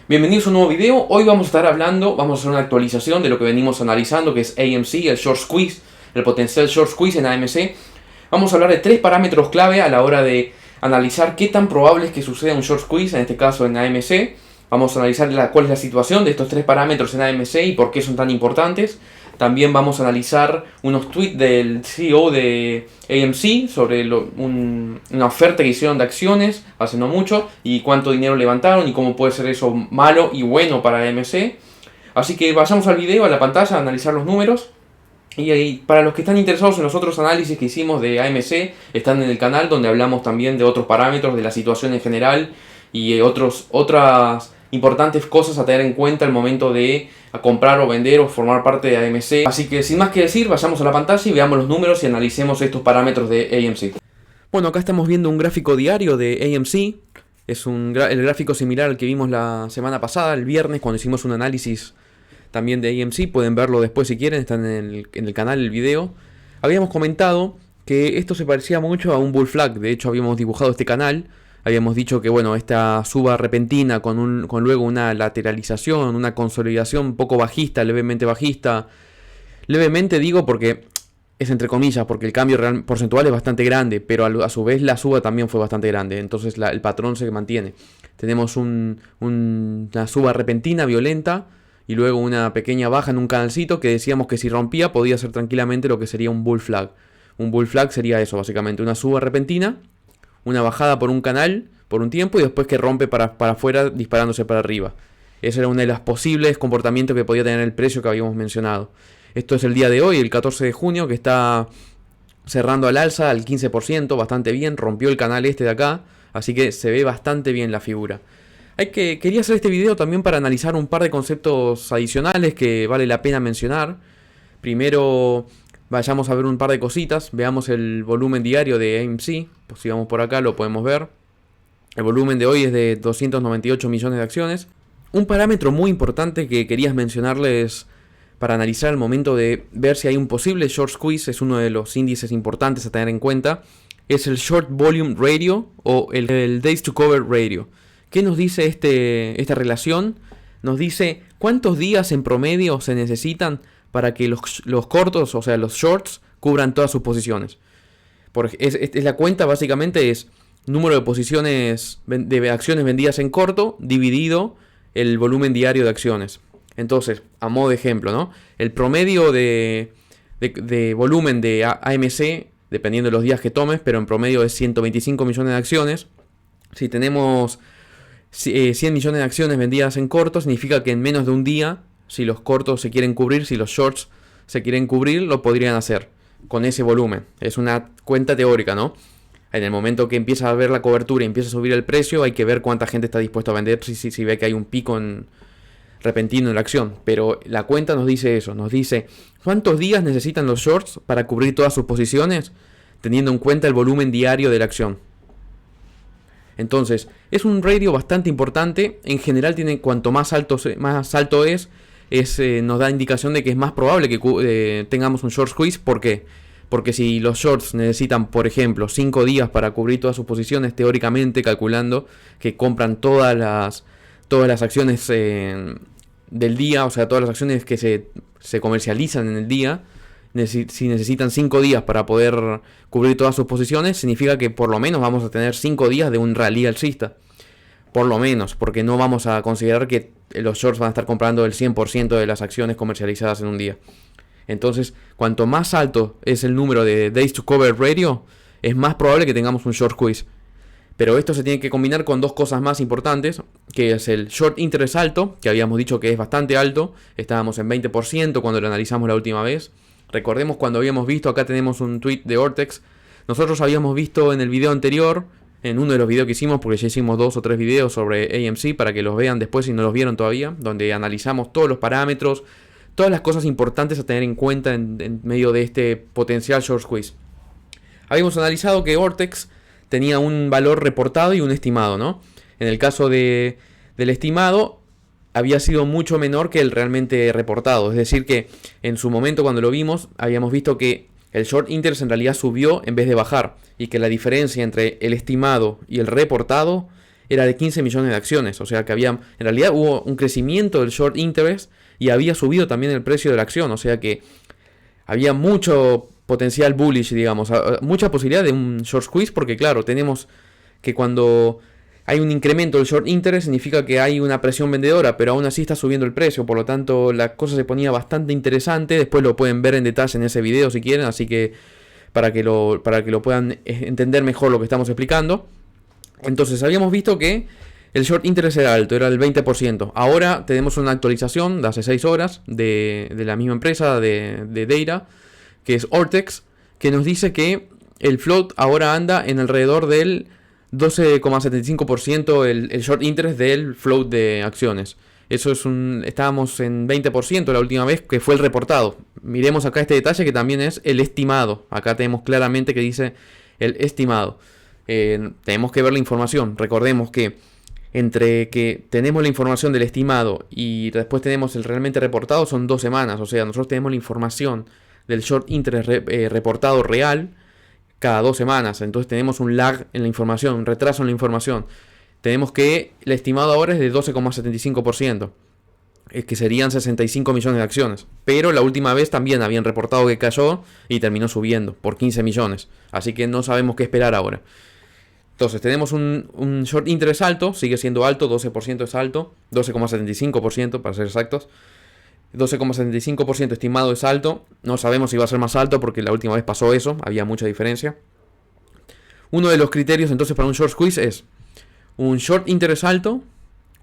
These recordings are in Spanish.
Bienvenidos a un nuevo video. Hoy vamos a estar hablando, vamos a hacer una actualización de lo que venimos analizando, que es AMC, el short squeeze, el potencial short squeeze en AMC. Vamos a hablar de tres parámetros clave a la hora de analizar qué tan probable es que suceda un short squeeze, en este caso en AMC. Vamos a analizar cuál es la situación de estos tres parámetros en AMC y por qué son tan importantes. También vamos a analizar unos tweets del CEO de AMC sobre una oferta que hicieron de acciones hace no mucho y cuánto dinero levantaron y cómo puede ser eso malo y bueno para AMC. Así que vayamos al video, a la pantalla, a analizar los números. Y para los que están interesados en los otros análisis que hicimos de AMC, están en el canal donde hablamos también de otros parámetros, de la situación en general y otras importantes cosas a tener en cuenta al momento de comprar o vender o formar parte de AMC. Así que sin más que decir, vayamos a la pantalla y veamos los números y analicemos estos parámetros de AMC. Bueno, acá estamos viendo un gráfico diario de AMC. Es el gráfico similar al que vimos la semana pasada, el viernes, cuando hicimos un análisis también de AMC. Pueden verlo después si quieren, está en el canal el video. Habíamos comentado que esto se parecía mucho a un bull flag. De hecho, habíamos dibujado este canal. Habíamos dicho que bueno, esta suba repentina con luego una lateralización, una consolidación un poco bajista, levemente bajista. Levemente digo porque es entre comillas, porque el cambio real porcentual es bastante grande, pero a su vez la suba también fue bastante grande. Entonces el patrón se mantiene. Tenemos una suba repentina, violenta, y luego una pequeña baja en un canalcito que decíamos que si rompía podía ser tranquilamente lo que sería un bull flag. Un bull flag sería eso, básicamente, una suba repentina, una bajada por un canal por un tiempo y después que rompe para afuera disparándose para arriba. Ese era uno de los posibles comportamientos que podía tener el precio que habíamos mencionado. Esto es el día de hoy, el 14 de junio, que está cerrando al alza al 15%, bastante bien, rompió el canal este de acá, así que se ve bastante bien la figura. Quería hacer este video también para analizar un par de conceptos adicionales que vale la pena mencionar. Primero, vayamos a ver un par de cositas. Veamos el volumen diario de AMC. Pues si vamos por acá lo podemos ver. El volumen de hoy es de 298 millones de acciones. Un parámetro muy importante que quería mencionarles para analizar al momento de ver si hay un posible short squeeze, es uno de los índices importantes a tener en cuenta, es el Short Volume Ratio o el Days to Cover Ratio. ¿Qué nos dice esta relación? Nos dice cuántos días en promedio se necesitan para que los cortos, o sea los shorts, cubran todas sus posiciones. La cuenta básicamente es número de posiciones de acciones vendidas en corto dividido el volumen diario de acciones. Entonces, a modo de ejemplo, ¿no? El promedio de volumen de AMC, dependiendo de los días que tomes, pero en promedio es 125 millones de acciones. Si tenemos 100 millones de acciones vendidas en corto, significa que en menos de un día, si los cortos se quieren cubrir, si los shorts se quieren cubrir, lo podrían hacer con ese volumen. Es una cuenta teórica, ¿no? En el momento que empieza a ver la cobertura y empieza a subir el precio, hay que ver cuánta gente está dispuesta a vender si ve que hay un pico repentino en la acción. Pero la cuenta nos dice eso, nos dice cuántos días necesitan los shorts para cubrir todas sus posiciones, teniendo en cuenta el volumen diario de la acción. Entonces, es un ratio bastante importante. En general, cuanto más alto es, nos da indicación de que es más probable que tengamos un short squeeze. ¿Por qué? Porque si los shorts necesitan, por ejemplo, 5 días para cubrir todas sus posiciones, teóricamente calculando que compran todas las acciones del día, o sea, todas las acciones que se comercializan en el día, si necesitan 5 días para poder cubrir todas sus posiciones, significa que por lo menos vamos a tener 5 días de un rally alcista. Por lo menos, porque no vamos a considerar que los shorts van a estar comprando el 100% de las acciones comercializadas en un día. Entonces, cuanto más alto es el número de Days to Cover Ratio, es más probable que tengamos un short squeeze. Pero esto se tiene que combinar con dos cosas más importantes, que es el short interest alto, que habíamos dicho que es bastante alto. Estábamos en 20% cuando lo analizamos la última vez. Recordemos cuando habíamos visto, acá tenemos un tweet de Ortex. Nosotros habíamos visto en el video anterior, en uno de los videos que hicimos, porque ya hicimos 2 o 3 videos sobre AMC para que los vean después si no los vieron todavía, donde analizamos todos los parámetros, todas las cosas importantes a tener en cuenta en medio de este potencial short squeeze. Habíamos analizado que Ortex tenía un valor reportado y un estimado, ¿no? En el caso del estimado, había sido mucho menor que el realmente reportado. Es decir que en su momento cuando lo vimos, habíamos visto que el short interest en realidad subió en vez de bajar. Y que la diferencia entre el estimado y el reportado era de 15 millones de acciones. O sea que en realidad hubo un crecimiento del short interest y había subido también el precio de la acción. O sea que había mucho potencial bullish, digamos, mucha posibilidad de un short squeeze, porque claro, tenemos que cuando hay un incremento del short interest significa que hay una presión vendedora, pero aún así está subiendo el precio, por lo tanto la cosa se ponía bastante interesante. Después lo pueden ver en detalle en ese video si quieren, así que para que lo puedan entender mejor lo que estamos explicando. Entonces habíamos visto que el short interest era alto, era el 20%. Ahora tenemos una actualización de hace 6 horas de la misma empresa de Data, que es Ortex, que nos dice que el float ahora anda en alrededor del 12,75% el short interest del float de acciones. Eso es estábamos en 20% la última vez, que fue el reportado. Miremos acá este detalle que también es el estimado. Acá tenemos claramente que dice el estimado. Tenemos que ver la información. Recordemos que entre que tenemos la información del estimado y después tenemos el realmente reportado son 2 semanas. O sea, nosotros tenemos la información del short interest reportado real cada 2 semanas. Entonces tenemos un lag en la información, un retraso en la información. Tenemos que el estimado ahora es de 12,75%, que serían 65 millones de acciones. Pero la última vez también habían reportado que cayó y terminó subiendo por 15 millones. Así que no sabemos qué esperar ahora. Entonces tenemos un short interest alto, sigue siendo alto, 12% es alto, 12,75% para ser exactos. 12,75% estimado es alto. No sabemos si va a ser más alto porque la última vez pasó eso, había mucha diferencia. Uno de los criterios entonces para un short squeeze es un short interest alto,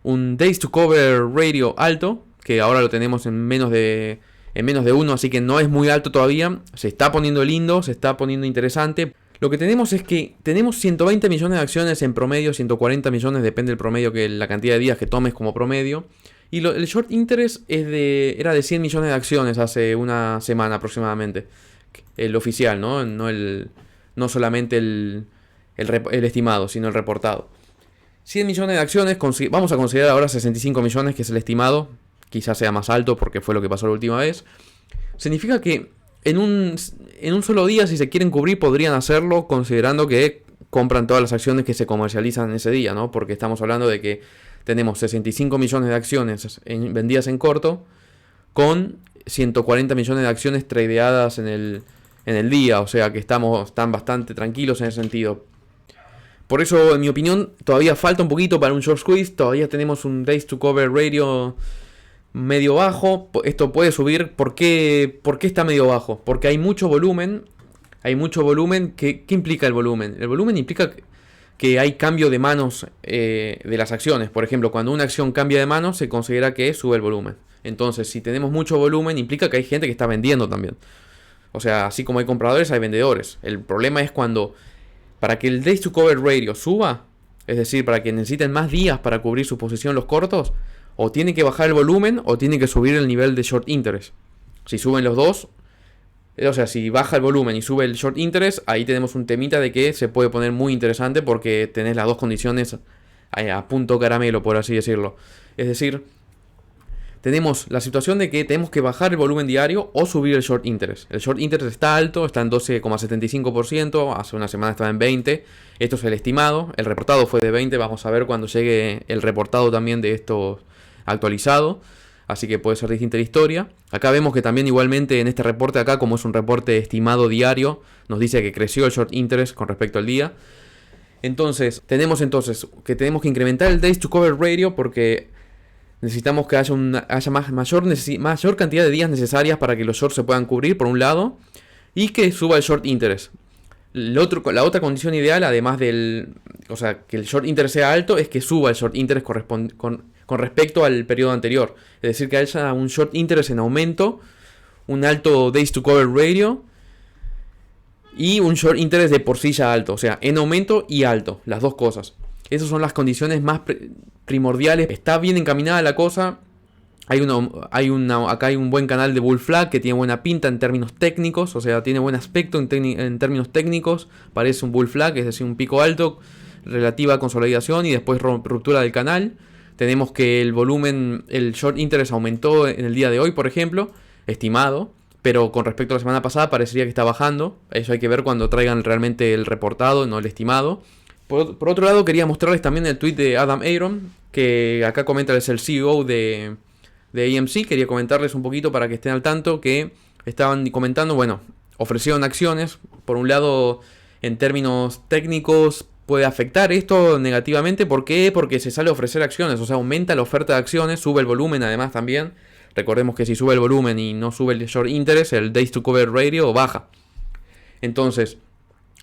un days to cover ratio alto, que ahora lo tenemos en menos de 1, así que no es muy alto todavía. Se está poniendo lindo, se está poniendo interesante. Lo que tenemos es que tenemos 120 millones de acciones en promedio, 140 millones, depende del promedio, que la cantidad de días que tomes como promedio. Y el short interest era de 100 millones de acciones hace una semana aproximadamente. El oficial, ¿no? No solamente el estimado, sino el reportado. 100 millones de acciones, vamos a considerar ahora 65 millones, que es el estimado. Quizás sea más alto porque fue lo que pasó la última vez. Significa que en un solo día, si se quieren cubrir, podrían hacerlo considerando que compran todas las acciones que se comercializan en ese día, ¿no? Porque estamos hablando de que tenemos 65 millones de acciones vendidas en corto con 140 millones de acciones tradeadas en el día. O sea que están bastante tranquilos en ese sentido. Por eso, en mi opinión, todavía falta un poquito para un short squeeze. Todavía tenemos un days to cover ratio medio bajo. Esto puede subir. ¿Por qué está medio bajo? Porque hay mucho volumen. ¿Qué implica el volumen? El volumen implica que hay cambio de manos de las acciones. Por ejemplo, cuando una acción cambia de manos, se considera que sube el volumen. Entonces, si tenemos mucho volumen, implica que hay gente que está vendiendo también. O sea, así como hay compradores, hay vendedores. El problema es cuando, para que el days to cover ratio suba, es decir, para que necesiten más días para cubrir su posición los cortos, o tiene que bajar el volumen o tiene que subir el nivel de short interest. Si suben los dos, o sea, si baja el volumen y sube el short interest, ahí tenemos un temita de que se puede poner muy interesante porque tenés las dos condiciones a punto caramelo, por así decirlo. Es decir, tenemos la situación de que tenemos que bajar el volumen diario o subir el short interest. El short interest está alto, está en 12,75%, hace una semana estaba en 20%. Esto es el estimado, el reportado fue de 20%, vamos a ver cuando llegue el reportado también de esto actualizado. Así que puede ser distinta la historia. Acá vemos que también igualmente en este reporte acá, como es un reporte estimado diario, nos dice que creció el short interest con respecto al día. Entonces, tenemos que incrementar el days to cover ratio porque necesitamos que haya mayor cantidad de días necesarias para que los shorts se puedan cubrir, por un lado, y que suba el short interest. La otra condición ideal, además que el short interest sea alto, es que suba el short interest con respecto al periodo anterior. Es decir, que haya un short interest en aumento, un alto days to cover ratio y un short interest de por sí ya alto. O sea, en aumento y alto, las dos cosas. Esas son las condiciones más primordiales. Está bien encaminada la cosa. Acá hay un buen canal de Bull Flag que tiene buena pinta en términos técnicos. O sea, tiene buen aspecto en términos técnicos. Parece un Bull Flag, es decir, un pico alto, relativa consolidación y después ruptura del canal. Tenemos que el volumen, el short interest aumentó en el día de hoy, por ejemplo, estimado. Pero con respecto a la semana pasada parecería que está bajando. Eso hay que ver cuando traigan realmente el reportado, no el estimado. Por otro lado, quería mostrarles también el tweet de Adam Aron, que acá comenta, es el CEO de AMC. Quería comentarles un poquito para que estén al tanto que estaban comentando, bueno, ofrecieron acciones. Por un lado, en términos técnicos, puede afectar esto negativamente. ¿Por qué? Porque se sale a ofrecer acciones, o sea, aumenta la oferta de acciones, sube el volumen además también. Recordemos que si sube el volumen y no sube el short interest, el days to cover ratio baja. Entonces,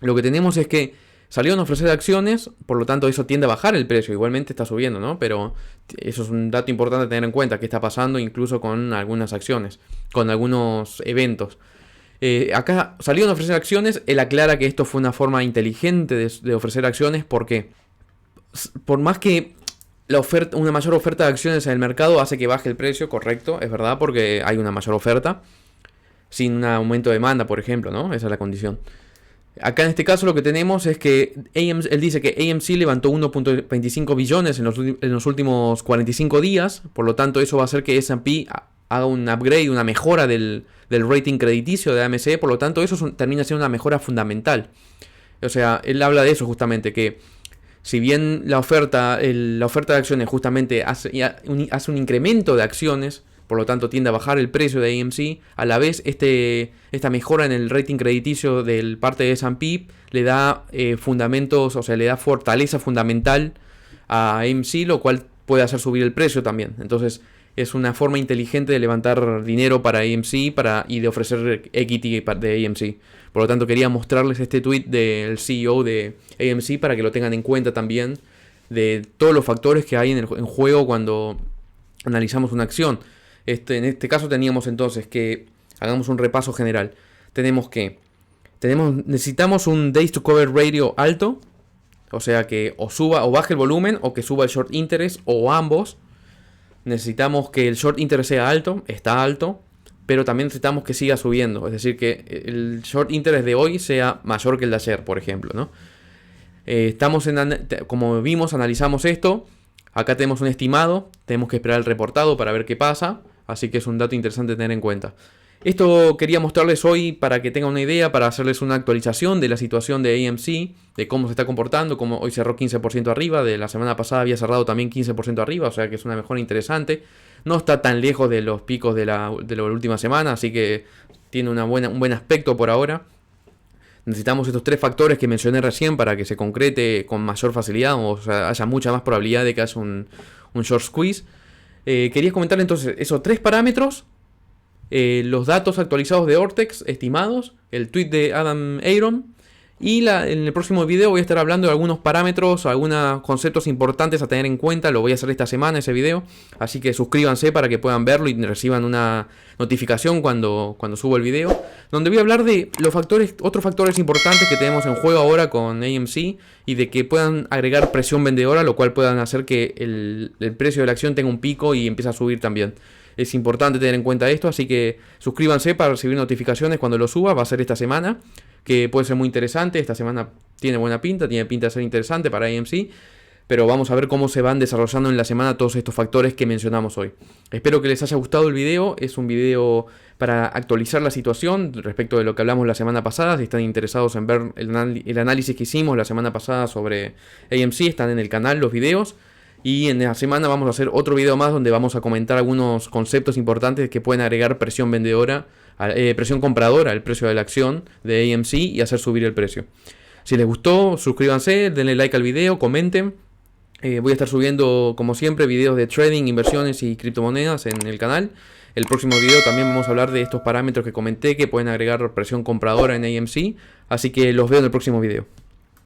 lo que tenemos es que salieron a ofrecer acciones, por lo tanto eso tiende a bajar el precio. Igualmente está subiendo, ¿no? Pero eso es un dato importante a tener en cuenta, que está pasando incluso con algunas acciones, con algunos eventos. Acá salieron a ofrecer acciones. Él aclara que esto fue una forma inteligente de ofrecer acciones, porque por más que una mayor oferta de acciones en el mercado hace que baje el precio, correcto, es verdad, porque hay una mayor oferta, sin un aumento de demanda, por ejemplo, ¿no? Esa es la condición. Acá en este caso lo que tenemos es que él dice que AMC levantó 1.25 billones en los últimos 45 días, por lo tanto eso va a hacer que S&P haga un upgrade, una mejora del rating crediticio de AMC, por lo tanto eso termina siendo una mejora fundamental. O sea, él habla de eso justamente, que si bien la oferta de acciones justamente hace un incremento de acciones, por lo tanto tiende a bajar el precio de AMC, a la vez esta mejora en el rating crediticio del parte de S&P le da fundamentos, o sea, le da fortaleza fundamental a AMC, lo cual puede hacer subir el precio también. Entonces es una forma inteligente de levantar dinero para AMC y de ofrecer equity de AMC. Por lo tanto quería mostrarles este tweet del CEO de AMC para que lo tengan en cuenta también, de todos los factores que hay en juego cuando analizamos una acción. En este caso teníamos entonces que, hagamos un repaso general, necesitamos un days to cover ratio alto, o sea que o suba o baje el volumen, o que suba el short interest, o ambos. Necesitamos que el short interest sea alto, está alto, pero también necesitamos que siga subiendo, es decir, que el short interest de hoy sea mayor que el de ayer, por ejemplo, ¿no? Como vimos, analizamos esto. Acá tenemos un estimado, tenemos que esperar el reportado para ver qué pasa. Así que es un dato interesante tener en cuenta. Esto quería mostrarles hoy para que tengan una idea, para hacerles una actualización de la situación de AMC, de cómo se está comportando, como hoy cerró 15% arriba, de la semana pasada había cerrado también 15% arriba, o sea que es una mejora interesante. No está tan lejos de los picos de la última semana, así que tiene un buen aspecto por ahora. Necesitamos estos tres factores que mencioné recién para que se concrete con mayor facilidad, o sea, haya mucha más probabilidad de que haya un short squeeze. Quería comentar entonces esos tres parámetros, los datos actualizados de Ortex estimados, el tweet de Adam Aron, y en el próximo video voy a estar hablando de algunos parámetros, algunos conceptos importantes a tener en cuenta. Lo voy a hacer esta semana ese video, así que suscríbanse para que puedan verlo y reciban una notificación cuando subo el video, donde voy a hablar de otros factores importantes que tenemos en juego ahora con AMC, y de que puedan agregar presión vendedora, lo cual puedan hacer que el precio de la acción tenga un pico y empiece a subir también. Es importante tener en cuenta esto, así que suscríbanse para recibir notificaciones cuando lo suba. Va a ser esta semana, que puede ser muy interesante. Esta semana tiene pinta de ser interesante para AMC, pero vamos a ver cómo se van desarrollando en la semana todos estos factores que mencionamos hoy. Espero que les haya gustado el video. Es un video para actualizar la situación respecto de lo que hablamos la semana pasada. Si están interesados en ver el análisis que hicimos la semana pasada sobre AMC, están en el canal los videos. Y en la semana vamos a hacer otro video más donde vamos a comentar algunos conceptos importantes que pueden agregar presión compradora al precio de la acción de AMC y hacer subir el precio. Si les gustó, suscríbanse, denle like al video, comenten. Voy a estar subiendo, como siempre, videos de trading, inversiones y criptomonedas en el canal. El próximo video también vamos a hablar de estos parámetros que comenté que pueden agregar presión compradora en AMC. Así que los veo en el próximo video.